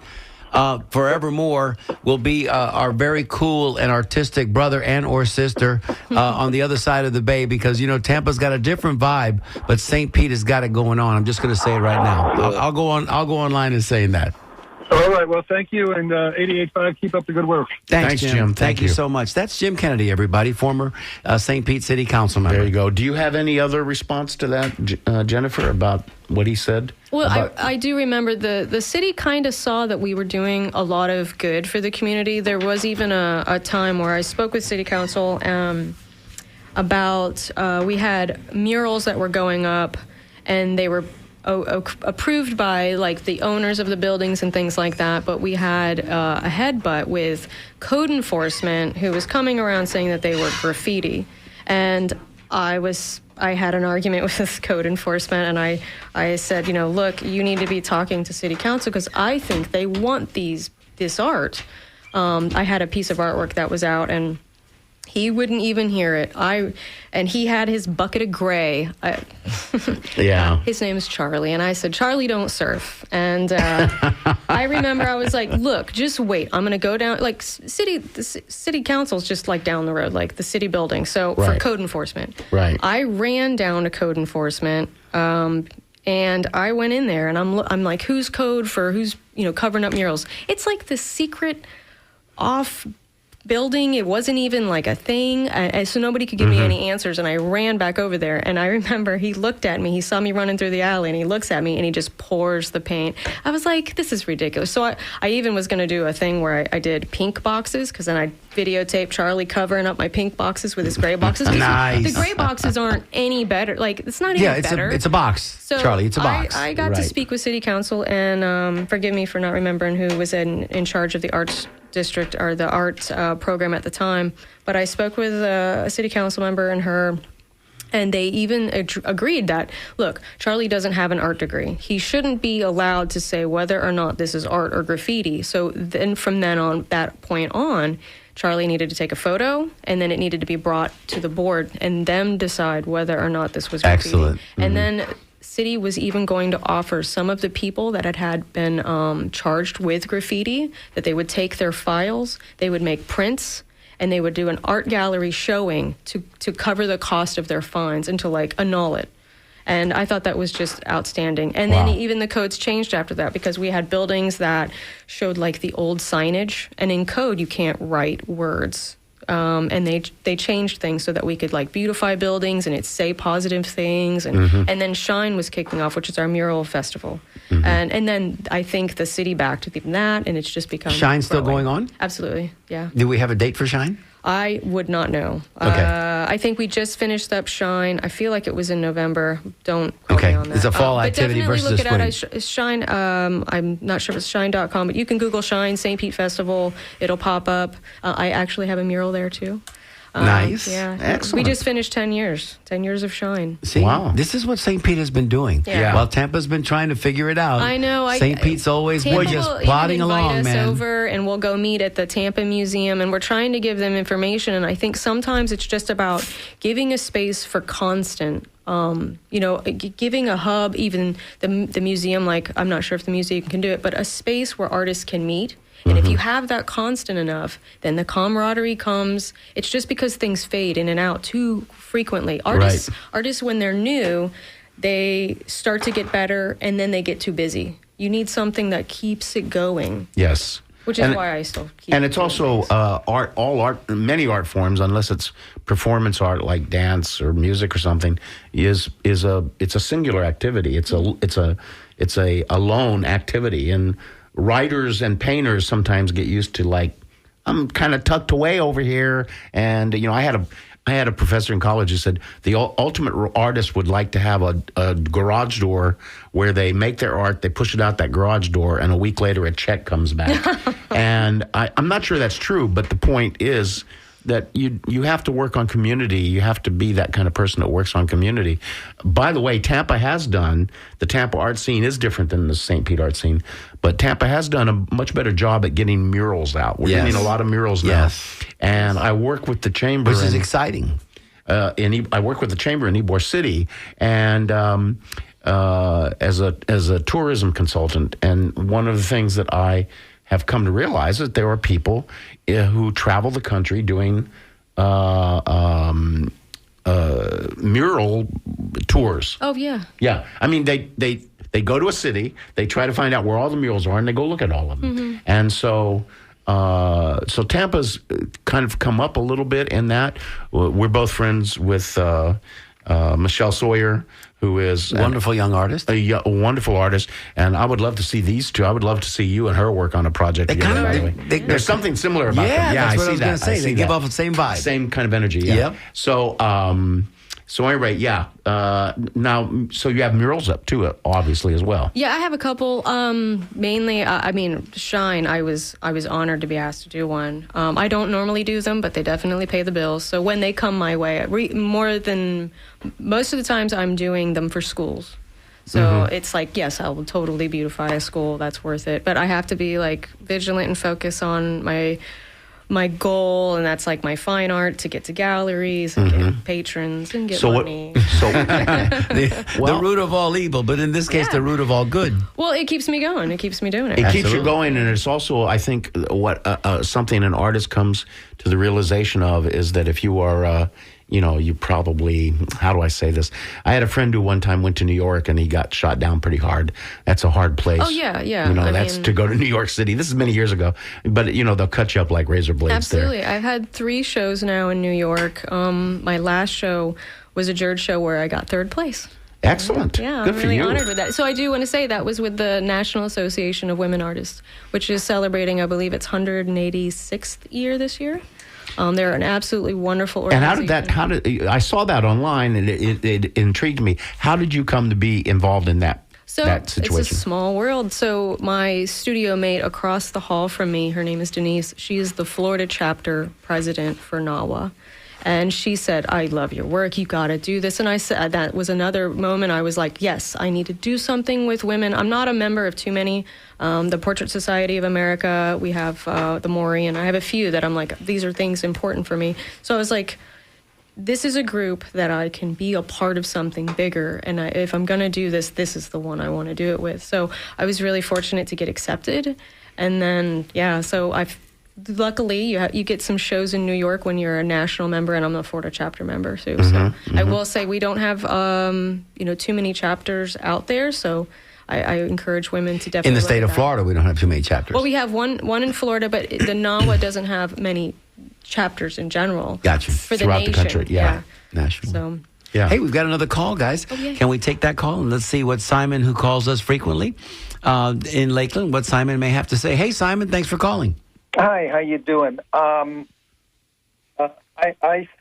forevermore, will be our very cool and artistic brother and or sister on the other side of the bay, because, Tampa's got a different vibe, but St. Pete has got it going on. I'm just going to say it right now. I'll go online and saying that. All right. Well, thank you. And 88.5, keep up the good work. Thanks, Jim. Thank Thank you you so much. That's Jim Kennedy, everybody, former St. Pete City Council member. There you go. Do you have any other response to that, Jennifer, about what he said? Well, I do remember the city kind of saw that we were doing a lot of good for the community. There was even a time where I spoke with City Council about we had murals that were going up, and they were approved by the owners of the buildings and things like that, but we had a headbutt with code enforcement who was coming around saying that they were graffiti, and I had an argument with this code enforcement, and I said, look, you need to be talking to City Council because I think they want this art. I had a piece of artwork that was out, and he wouldn't even hear it. And he had his bucket of gray. Yeah. His name is Charlie. And I said, Charlie, don't surf. And I remember I was like, look, just wait. I'm going to go down. The city council's just down the road, the city building. So for code enforcement. Right. I ran down to code enforcement. And I went in there and I'm like, who's code for who's, covering up murals? It's like the secret off building. It wasn't even a thing, so nobody could give me any answers, and I ran back over there, and I remember he looked at me, he saw me running through the alley, and he looks at me and he just pours the paint. I was like, this is ridiculous. So I even was going to do a thing where I did pink boxes, because then I videotaped Charlie covering up my pink boxes with his gray boxes. Nice. The gray boxes aren't any better. It's not even better. It's a box, so Charlie. It's a box. I got to speak with City Council, and forgive me for not remembering who was in charge of the arts district or the art program at the time, but I spoke with a city council member and her, and they even agreed that, look, Charlie doesn't have an art degree. He shouldn't be allowed to say whether or not this is art or graffiti. So then from then on, that point on, Charlie needed to take a photo, and then it needed to be brought to the board and them decide whether or not this was graffiti. Excellent. And then city was even going to offer some of the people that had been charged with graffiti that they would take their files, they would make prints, and they would do an art gallery showing to cover the cost of their fines and to annul it. And I thought that was just outstanding. And then even the codes changed after that, because we had buildings that showed the old signage, and in code you can't write words. And they changed things so that we could beautify buildings and it say positive things, and and then Shine was kicking off, which is our mural festival, and then I think the city backed even that, and it's just become Shine's still growing. going on? Absolutely, yeah. Do we have a date for Shine? I would not know. Okay. I think we just finished up Shine. I feel like it was in November. Don't quote me on that. It's a fall activity but versus a definitely look spring. it at Shine. I'm not sure if it's shine.com, but you can Google Shine St. Pete Festival. It'll pop up. I actually have a mural there too. Nice. Yeah. Excellent. We just finished 10 years. 10 years of Shine. See, Wow. this is what St. Pete has been doing. Yeah. Well, Tampa's been trying to figure it out. I know. St. Pete's always Tampa been just will plodding even invite along, us man. over, and we'll go meet at the Tampa Museum, and we're trying to give them information. And I think sometimes it's just about giving a space for constant. Giving a hub, even the museum. Like, I'm not sure if the museum can do it, but a space where artists can meet. And if you have that constant enough, then the camaraderie comes. It's just because things fade in and out too frequently. Artists, when they're new, they start to get better, and then they get too busy. You need something that keeps it going, Yes. which is why I still keep. And it's doing also things. many art forms, unless it's performance art like dance or music or something, it's a singular activity. It's a alone activity, and writers and painters sometimes get used to, like, I'm kind of tucked away over here, and I had a professor in college who said the ultimate artist would like to have a garage door where they make their art, they push it out that garage door, and a week later a check comes back. And I'm not sure that's true, but the point is that you have to work on community. You have to be that kind of person that works on community. By the way, the Tampa art scene is different than the St. Pete art scene, but Tampa has done a much better job at getting murals out. We're getting a lot of murals now. Yes. And I work with the chamber. Which is exciting. I work with the chamber in Ybor City, and as a tourism consultant. And one of the things that I have come to realize is that there are people who travel the country doing mural tours. Oh yeah. Yeah, I mean they go to a city, they try to find out where all the murals are, and they go look at all of them. Mm-hmm. And so Tampa's kind of come up a little bit in that. We're both friends with Michelle Sawyer, who is Wonderful young artist. a wonderful artist, and I would love to see these two. I would love to see you and her work on a project They together. kind by the of- way. they- There's something similar about Yeah, them. that's what I see was gonna that. say. I see They give that. off the same vibe. Same kind of energy. Yeah. Yep. So anyway, yeah. Now, so you have murals up too, obviously as well. Yeah, I have a couple. Mainly, Shine. I was honored to be asked to do one. I don't normally do them, but they definitely pay the bills. So when they come my way, most of the times I'm doing them for schools. So it's like, yes, I will totally beautify a school. That's worth it. But I have to be like vigilant and focus on my goal, and that's like my fine art, to get to galleries and get patrons and get money. The root of all evil, but in this case, the root of all good. Well, it keeps me going. It keeps me doing it. It keeps you Absolutely. going, and it's also, I think, what something an artist comes to the realization of is that if you are, you probably, how do I say this? I had a friend who one time went to New York, and he got shot down pretty hard. That's a hard place. Oh, yeah. That's to go to New York City. This is many years ago, but they'll cut you up like razor blades. Absolutely. There. I've had 3 shows now in New York. My last show was a judge show where I got 3rd place. Excellent. Yeah, Good I'm for really you. honored with that. So I do want to say that was with the National Association of Women Artists, which is celebrating, I believe, its 186th year this year. They're an absolutely wonderful And organization. how did I saw that online, and it intrigued me. How did you come to be involved in that situation? It's a small world. So my studio mate across the hall from me, her name is Denise. She is the Florida chapter president for NAWA. And she said, I love your work. You got to do this. And I said, that was another moment I was like, yes, I need to do something with women. I'm not a member of too many. The Portrait Society of America, we have the Maury, and I have a few that I'm like, these are things important for me. So I was like, this is a group that I can be a part of something bigger. And if I'm going to do this, this is the one I want to do it with. So I was really fortunate to get accepted. And then, luckily, you get some shows in New York when you're a national member, and I'm a Florida chapter member too. So I will say we don't have too many chapters out there. So I encourage women to definitely In the look state at of that. Florida, we don't have too many chapters. Well, we have one in Florida, but the NAWA doesn't have many chapters in general. Gotcha. For the Throughout the nation. country, yeah. National. So. Yeah. Hey, we've got another call, guys. Oh, yeah. Can we take that call? And let's see what Simon, who calls us frequently in Lakeland, what Simon may have to say. Hey, Simon, thanks for calling. Hi, how you doing? I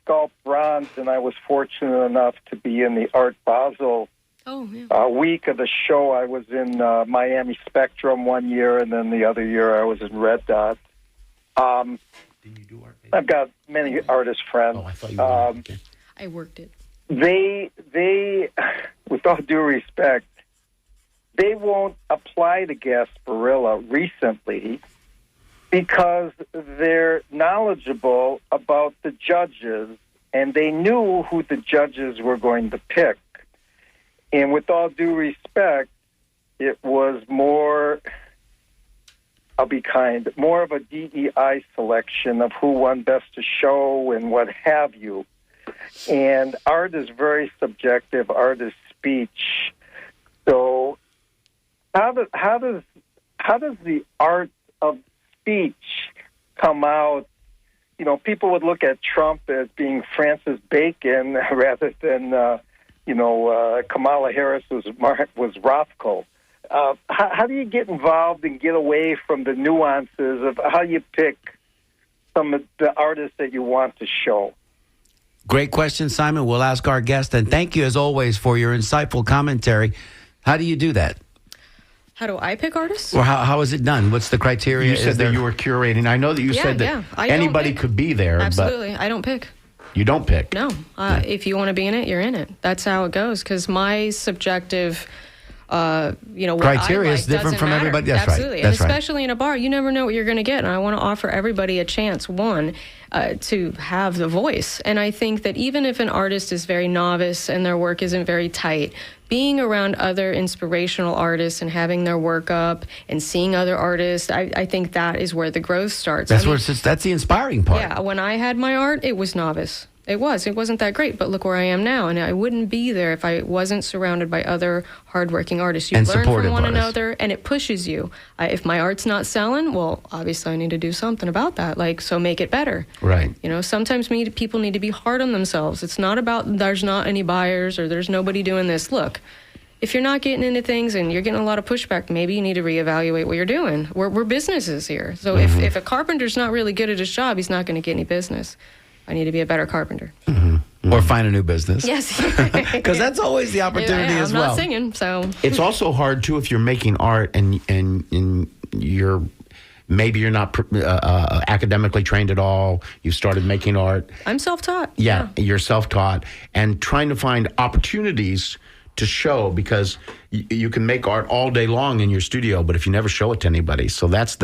sculpt bronze, and I was fortunate enough to be in the Art Basel Oh, yeah. week of the show. I was in Miami Spectrum one year, and then the other year I was in Red Dot. I've got many artist friends. Oh, I thought you were. Okay. I worked it. They, with all due respect, they won't apply to Gasparilla recently because they're knowledgeable about the judges, and they knew who the judges were going to pick. And with all due respect, it was more, I'll be kind, more of a DEI selection of who won Best of Show and what have you. And art is very subjective. Art is speech. So how does the art of speech come out? You know, people would look at Trump as being Francis Bacon rather than Kamala Harris was Rothko. How do you get involved and get away from the nuances of how you pick some of the artists that you want to show? Great question, Simon. We'll ask our guest. And thank you, as always, for your insightful commentary. How do you do that? How do I pick artists? Or how is it done? What's the criteria? You said that you were curating. I know that you said that anybody could be there. Absolutely. I don't pick. You don't pick? No. If you want to be in it, you're in it. That's how it goes. Because my subjective... what criteria I is different from everybody. That's Absolutely. Right. That's and especially in a bar, you never know what you're going to get. And I want to offer everybody a chance, to have the voice. And I think that even if an artist is very novice and their work isn't very tight, being around other inspirational artists and having their work up and seeing other artists, I think that is where the growth starts. That's the inspiring part. Yeah. When I had my art, it was novice. It wasn't that great, but look where I am now. And I wouldn't be there if I wasn't surrounded by other hardworking artists. You learn from one another, and it pushes you. If my art's not selling, well, obviously I need to do something about that. So make it better. Right. Sometimes people need to be hard on themselves. It's not about there's not any buyers or there's nobody doing this. Look, if you're not getting into things and you're getting a lot of pushback, maybe you need to reevaluate what you're doing. We're businesses here. So if a carpenter's not really good at his job, he's not going to get any business. I need to be a better carpenter. Or find a new business. Yes. Because that's always the opportunity as well. I'm not singing, so. It's also hard, too, if you're making art and you're not academically trained at all. You started making art. I'm self-taught. Yeah, you're self-taught. And trying to find opportunities to show, because you can make art all day long in your studio, but if you never show it to anybody. So that's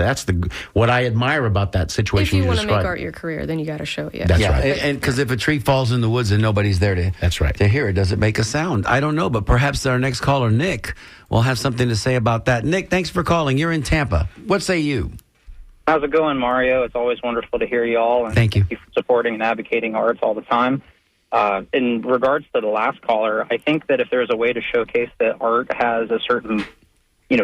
what I admire about that situation. If you want to make art your career, then you got to show it. That's right. And because if a tree falls in the woods and nobody's there to hear it, does it make a sound? I don't know, but perhaps our next caller, Nick, will have something to say about that. Nick, thanks for calling. You're in Tampa. What say you? How's it going, Mario? It's always wonderful to hear you all. And thank you for supporting and advocating arts all the time. In regards to the last caller, I think that if there's a way to showcase that art has a certain,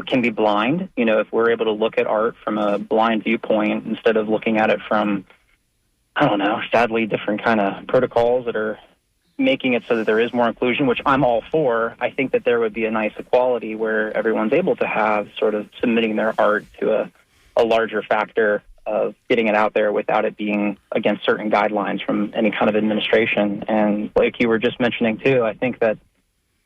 can be blind, if we're able to look at art from a blind viewpoint instead of looking at it from, I don't know, sadly different kind of protocols that are making it so that there is more inclusion, which I'm all for, I think that there would be a nice equality where everyone's able to have sort of submitting their art to a larger factor of getting it out there without it being against certain guidelines from any kind of administration. And like you were just mentioning, too, I think that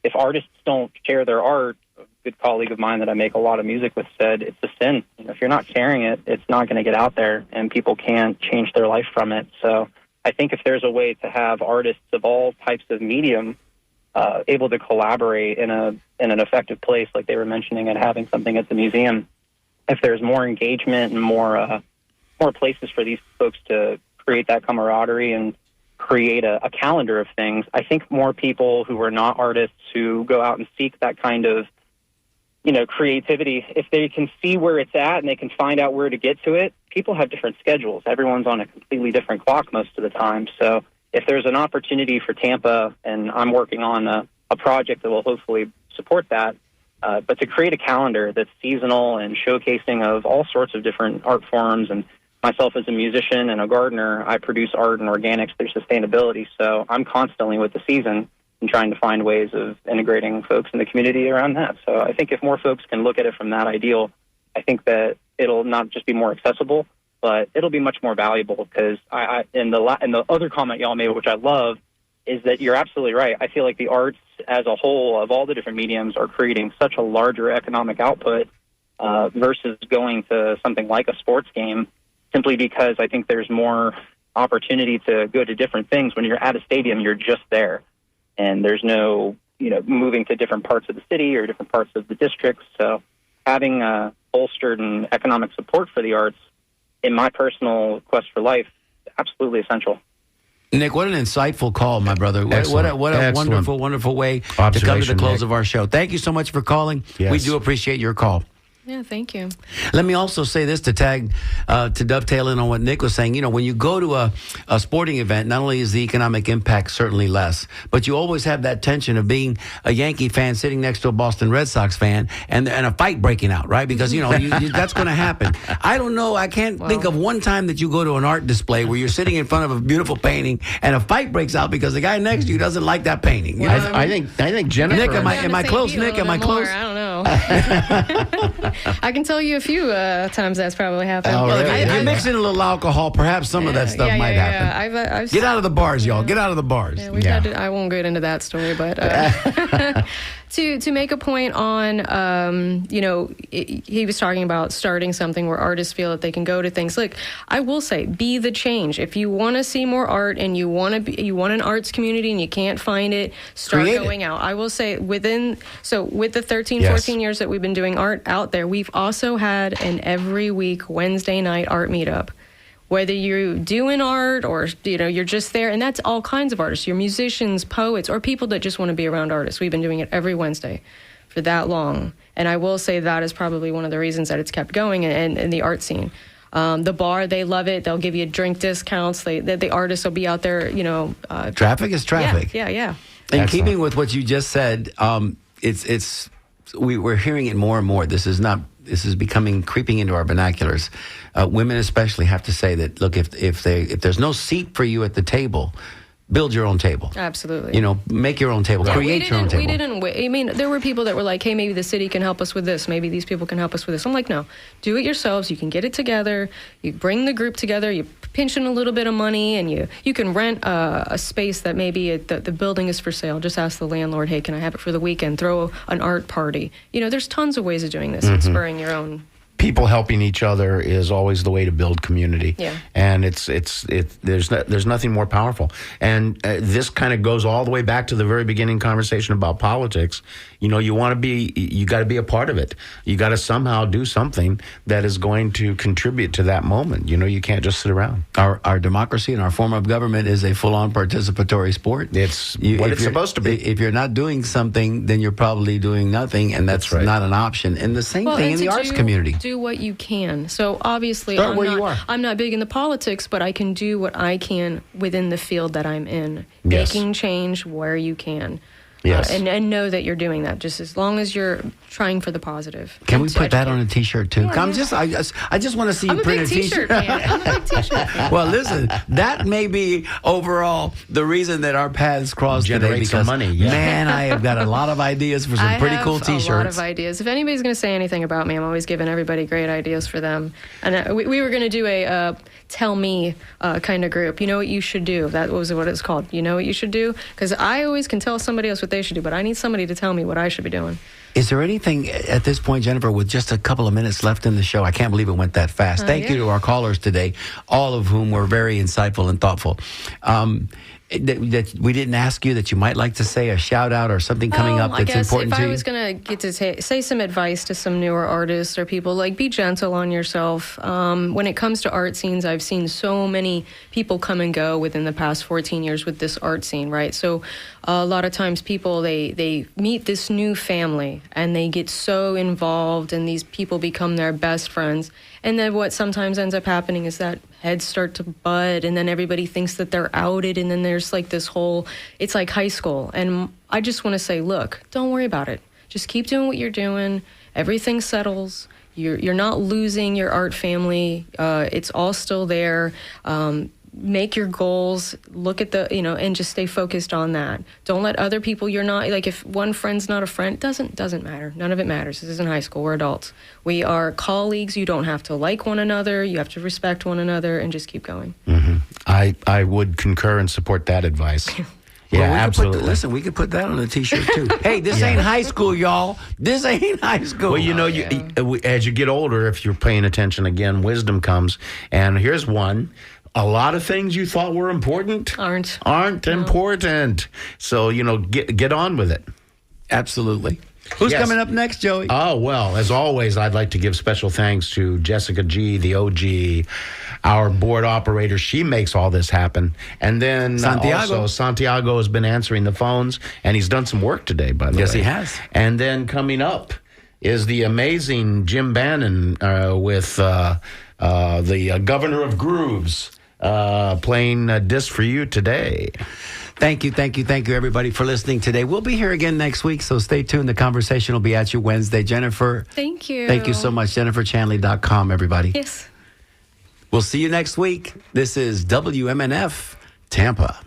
if artists don't share their art, a good colleague of mine that I make a lot of music with said, it's a sin. If you're not sharing it, it's not going to get out there, and people can't change their life from it. So I think if there's a way to have artists of all types of medium able to collaborate in an effective place, like they were mentioning, and having something at the museum, if there's more engagement and more places for these folks to create that camaraderie and create a calendar of things, I think more people who are not artists who go out and seek that kind of, creativity, if they can see where it's at and they can find out where to get to it, people have different schedules. Everyone's on a completely different clock most of the time. So if there's an opportunity for Tampa, and I'm working on a project that will hopefully support that, but to create a calendar that's seasonal and showcasing of all sorts of different art forms. And myself as a musician and a gardener, I produce art and organics through sustainability. So I'm constantly with the season and trying to find ways of integrating folks in the community around that. So I think if more folks can look at it from that ideal, I think that it'll not just be more accessible, but it'll be much more valuable. Because in the other comment y'all made, which I love, is that you're absolutely right. I feel like the arts as a whole of all the different mediums are creating such a larger economic output versus going to something like a sports game simply because I think there's more opportunity to go to different things. When you're at a stadium, you're just there, and there's no, moving to different parts of the city or different parts of the district. So having bolstered and economic support for the arts in my personal quest for life, absolutely essential. Nick, what an insightful call, my brother. What a Excellent. wonderful way to come to the Observation, close Nick. of our show. Thank you so much for calling. Yes. We do appreciate your call. Yeah, thank you. Let me also say this to dovetail in on what Nick was saying. When you go to a sporting event, not only is the economic impact certainly less, but you always have that tension of being a Yankee fan sitting next to a Boston Red Sox fan and a fight breaking out, right? Because, that's going to happen. I don't know. I can't think of one time that you go to an art display where you're sitting in front of a beautiful painting and a fight breaks out because the guy next to you doesn't like that painting. I think Jennifer. Nick, am I close, Nick? Am I close? I don't know. I can tell you a few times that's probably happened. Oh, really? If you mix in a little alcohol, perhaps some of that stuff might happen. I've Get out of the bars, y'all. Get out of the bars. Yeah, I won't get into that story, but to make a point on, he was talking about starting something where artists feel that they can go to things. Like, I will say, be the change. If you want to see more art and you want an arts community and you can't find it, start going out. I will say with the 13, 14 years that we've been doing art out there, we've also had an every week Wednesday night art meetup. Whether you're doing art or, you're just there, and that's all kinds of artists. You're musicians, poets, or people that just want to be around artists. We've been doing it every Wednesday for that long. And I will say that is probably one of the reasons that it's kept going in the art scene. The bar, they love it. They'll give you drink discounts. The artists will be out there, Traffic is traffic. Yeah. In Excellent. keeping with what you just said, we're hearing it more and more. This is creeping into our vernaculars. Women especially have to say that, look, if there's no seat for you at the table, build your own table. Absolutely. Make your own table. Create your own table. There were people that were like, hey, maybe the city can help us with this. Maybe these people can help us with this. I'm like, no, do it yourselves. You can get it together. You bring the group together. You pinch in a little bit of money, and you can rent a space that maybe the building is for sale. Just ask the landlord, hey, can I have it for the weekend? Throw an art party. There's tons of ways of doing this and spurring your own. People helping each other is always the way to build community. Yeah. And there's nothing more powerful. And this kind of goes all the way back to the very beginning conversation about politics. You got to be a part of it. You got to somehow do something that is going to contribute to that moment. You can't just sit around. Our democracy and our form of government is a full-on participatory sport. It's what it's supposed to be. If you're not doing something, then you're probably doing nothing, and that's right. not an option. And the same thing in the arts community. Do what you can. So obviously, Start where you are. I'm not big in the politics, but I can do what I can within the field that I'm in, Yes. making change where you can. Yes. And know that you're doing that, just as long as you're trying for the positive. Can we And to put that on educate. a T-shirt too? Yeah, I just want to see you I'm a print big a T-shirt T-shirt. fan. I'm a big T-shirt fan. Well, listen, that may be overall the reason that our paths crossed today. Generate Because some money, yeah. man, I have got a lot of ideas for some pretty cool T-shirts. I have a lot of ideas. If anybody's going to say anything about me, I'm always giving everybody great ideas for them. And we were going to do a tell me kind of group. You know what you should do. That was what it's called. You know what you should do? Because I always can tell somebody else what they should do, but I need somebody to tell me what I should be doing. Is there anything at this point, Jennifer, with just a couple of minutes left in the show? I can't believe it went that fast. Thank you to our callers today, all of whom were very insightful and thoughtful. That we didn't ask you that you might like to say a shout out or something coming up that's important to you? If I was going to get to say some advice to some newer artists or people, like, be gentle on yourself. When it comes to art scenes, I've seen so many people come and go within the past 14 years with this art scene, right? So a lot of times people, they meet this new family and they get so involved and these people become their best friends. And then what sometimes ends up happening is that heads start to bud and then everybody thinks that they're outed and then there's like this whole, it's like high school. And I just want to say, look, don't worry about it. Just keep doing what you're doing. Everything settles. You're not losing your art family. It's all still there. Make your goals, look at and just stay focused on that. Don't let other people, you're not, like, if one friend's not a friend, it doesn't matter. None of it matters. This isn't high school. We're adults. We are colleagues. You don't have to like one another. You have to respect one another and just keep going. Mm-hmm. I would concur and support that advice. Yeah, Well, we absolutely. Listen, we could put that on a T-shirt too. Hey, this ain't high school, y'all. This ain't high school. Well, you know, as you get older, if you're paying attention again, wisdom comes. And here's one. A lot of things you thought were important aren't important. So, you know, get on with it. Absolutely. Who's Yes. coming up next, Joey? Oh, well, as always, I'd like to give special thanks to Jessica G., the OG, our board operator. She makes all this happen. And then Santiago. also, Santiago has been answering the phones, and he's done some work today, by the way. Yes, he has. And then coming up is the amazing Jim Bannon with the Governor of Grooves playing Disc for You today. Thank you, everybody, for listening today. We'll be here again next week, so stay tuned. The conversation will be at you Wednesday. Jennifer. Thank you. Thank you so much. JenniferChanley.com, everybody. Yes. We'll see you next week. This is WMNF Tampa.